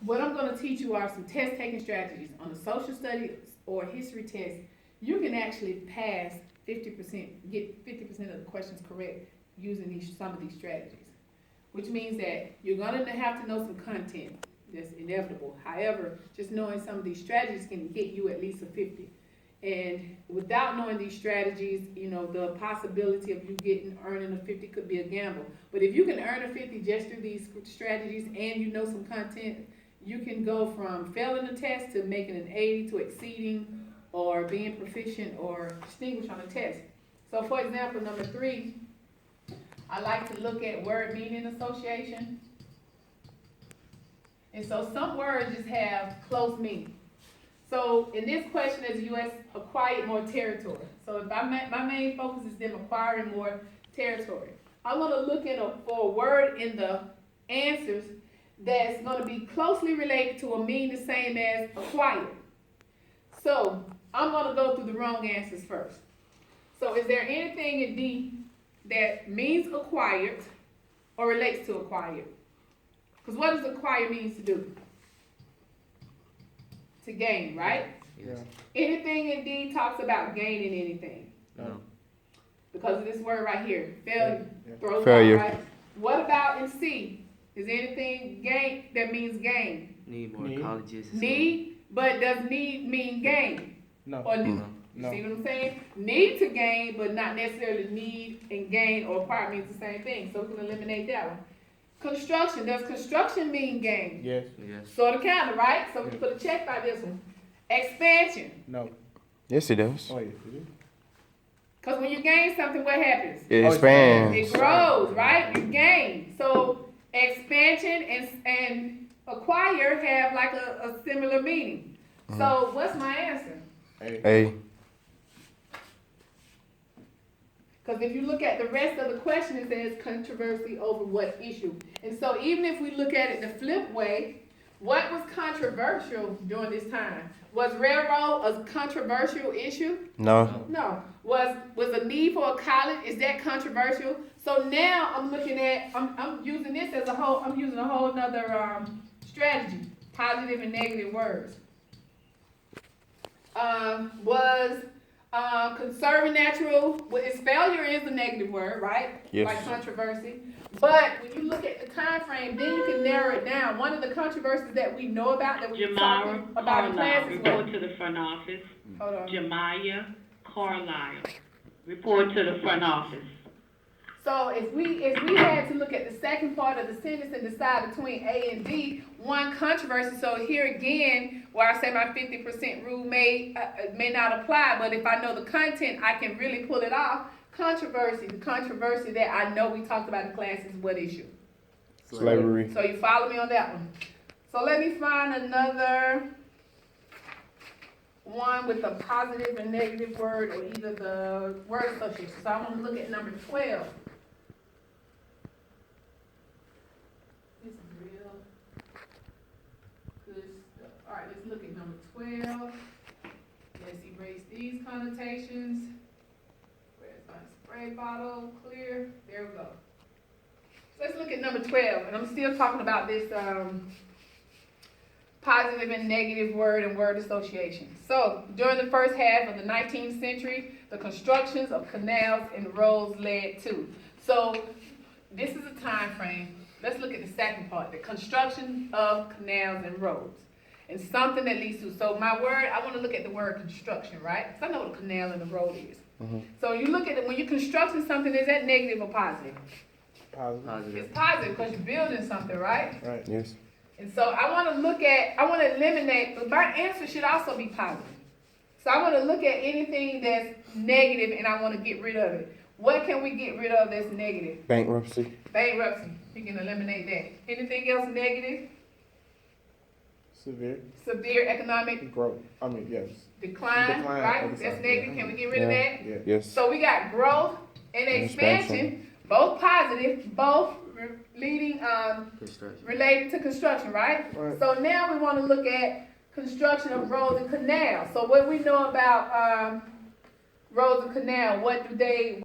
what I'm going to teach you are some test taking strategies. On a social studies or history test, you can actually pass 50%, get 50% of the questions correct using some of these strategies, which means that you're going to have to know some content. That's inevitable. However, just knowing some of these strategies can get you at least a 50. And without knowing these strategies, you know, the possibility of you earning a 50 could be a gamble. But if you can earn a 50 just through these strategies and you know some content, you can go from failing a test to making an 80 to exceeding or being proficient or distinguished on a test. So for example, number 3, I like to look at word meaning association. And so some words just have close meaning. So in this question, as the U.S. acquired more territory. So if my main focus is them acquiring more territory. I want to look for a word in the answers that's going to be closely related to or mean the same as acquired. So I'm going to go through the wrong answers first. So is there anything in D that means acquired or relates to acquired? Because what does acquire means to do? To gain, right? Yes. Anything in D talks about gaining anything. No. Because of this word right here, failure. Throws Failure. out, right? What about in C? Is anything gain that means gain? Need more colleges. Need, but does need mean gain? No. Or No. You see what I'm saying? Need to gain, but not necessarily need and gain or acquire means the same thing. So we can eliminate that one. Construction. Does construction mean gain? Yes. Yes. Sort of, kind of, right? So we can put a check by this one. Expansion. No. Yes, it does. Oh, yes, it is. Because when you gain something, what happens? It Oh, expands. It grows, right? You gain. So expansion and acquire have like a similar meaning. So what's my answer? A. Because if you look at the rest of the question, it says controversy over what issue. And so even if we look at it the flip way, what was controversial during this time? Was railroad a controversial issue? No. No. Was a need for a college, is that controversial? So now I'm looking at, I'm using this as a whole, I'm using a whole nother strategy, positive and negative words. Was conserving natural, failure is a negative word, right? Yes. Like controversy. But when you look at the time frame, then you can narrow it down. One of the controversies that we know about that we talked about in class is report to the front office. Hold on. Jemiah Carlisle, report to the front office. So if we had to look at the second part of the sentence and decide between A and D, one controversy. So here again, where I say my 50% rule may not apply, but if I know the content, I can really pull it off. Controversy, the controversy that I know we talked about in class is what issue? Slavery. So you follow me on that one. So let me find another one with a positive and negative word or either the word association. So I'm going to look at number 12. This is real good stuff. All right, let's look at number 12. Let's erase these connotations. Where's my spray bottle? Clear. There we go. So let's look at number 12, and I'm still talking about this positive and negative word and word association. So during the first half of the 19th century, the constructions of canals and roads led to. So this is a time frame. Let's look at the second part, the construction of canals and roads. And something that leads to. So my word, I want to look at the word construction, right? Because I know what a canal and a road is. So you look at it, when you're constructing something, is that negative or positive? Positive. It's positive because you're building something, right? Right. Yes. And so I want to eliminate, but my answer should also be positive. So I want to look at anything that's negative and I want to get rid of it. What can we get rid of that's negative? Bankruptcy. Bankruptcy. You can eliminate that. Anything else negative? Severe economic Growth. I mean, yes. decline, right? Okay, That's sorry. negative. Can we get rid of that? Yeah. Yes. So we got growth and expansion, both positive, both leading Construction. related to construction, right? Right. So now we want to look at construction of roads and canals. So what we know about roads and canal, what do they